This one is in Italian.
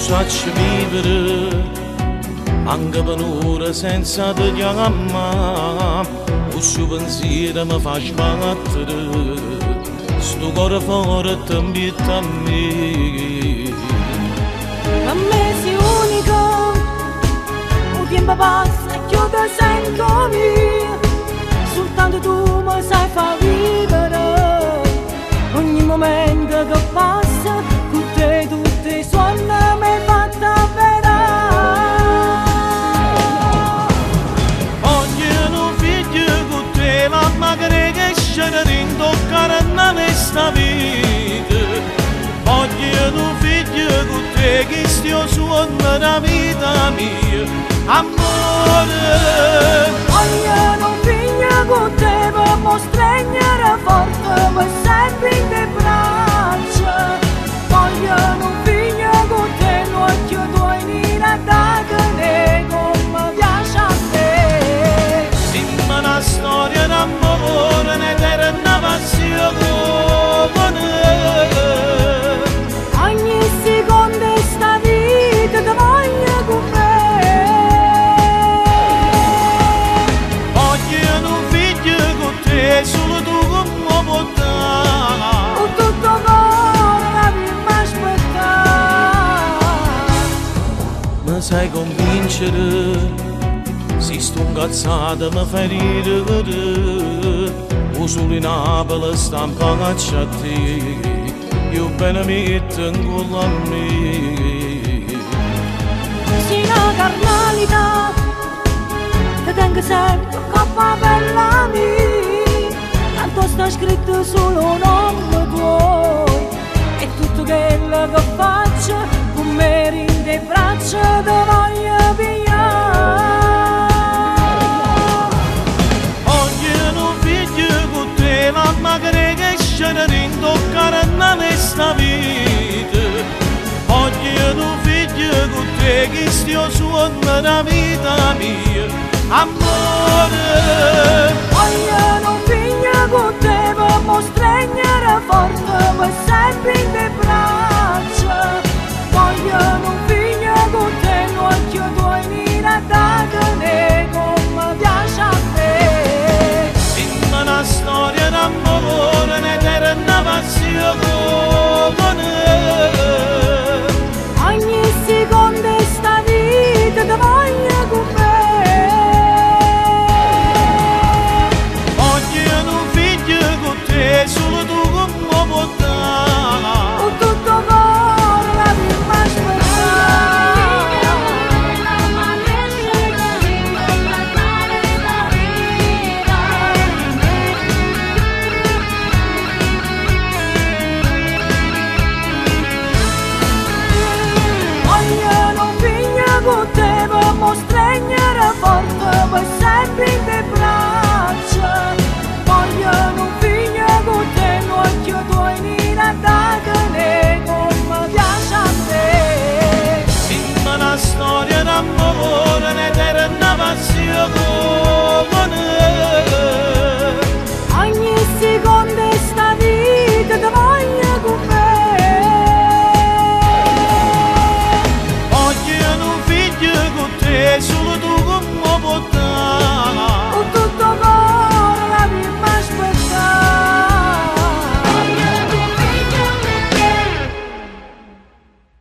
faccio vivere anche per un'ora senza te chiamare, questo pensiero mi fa sbattere, sto cuore forte invita a me. Per me sei unico, il tempo passa e io ti sento mia, soltanto tu mi sai far vivere, ogni momento che passa, con te tutti i suoni mi hai fatto vedere. Voglio un figlio con te, mamma che scende in toccare questa vita. Voglio un figlio con te che stia suona la vita mia, amore. Voglio un figlio con te per mostrare forte, per sempre in te braccia. Voglio un figlio con te, l'occhio tuo in attacca come piace a te. Siamo una storia d'amore, un'eterna passione. Ogni secondo sta vita ti voglio con me. Voglio un figlio con te, solo tu come puoi dare. Con tutto cuore la prima aspettare. Mi sai convincere, se sto incazzata mi fai ridere. O solo in Napoli sta in pace a te, io bene metto in culo a me. Sei una carnalità, ti tengo sempre coppa bella mia, tanto sta scritto solo un nome tuo, e tutto quello che faccio, con me in te braccia ti voglio pigliare. Voglio un figlio con te, mamma che scende in toccare questa vita. Voglio un figlio con te che stia suona la vita mia, amore. Voglio un figlio con te per mostrare forte, per sempre in te braccia. Voglio un figlio con te, l'occhio tuo in attacca come piace a te. Siamo una storia d'amore, un'eterna passione. Ogni secondo sta vita ti voglio con me. Voglio un figlio con te, solo tu come puoi dare. Con tutto cuore la prima aspettare. Voglio un figlio con te per mostrare forte, per sempre in te braccia. Voglio un figlio con te, l'occhio tuo in attacca come piace a te. Siamo una storia d'amore, un'eterna passione.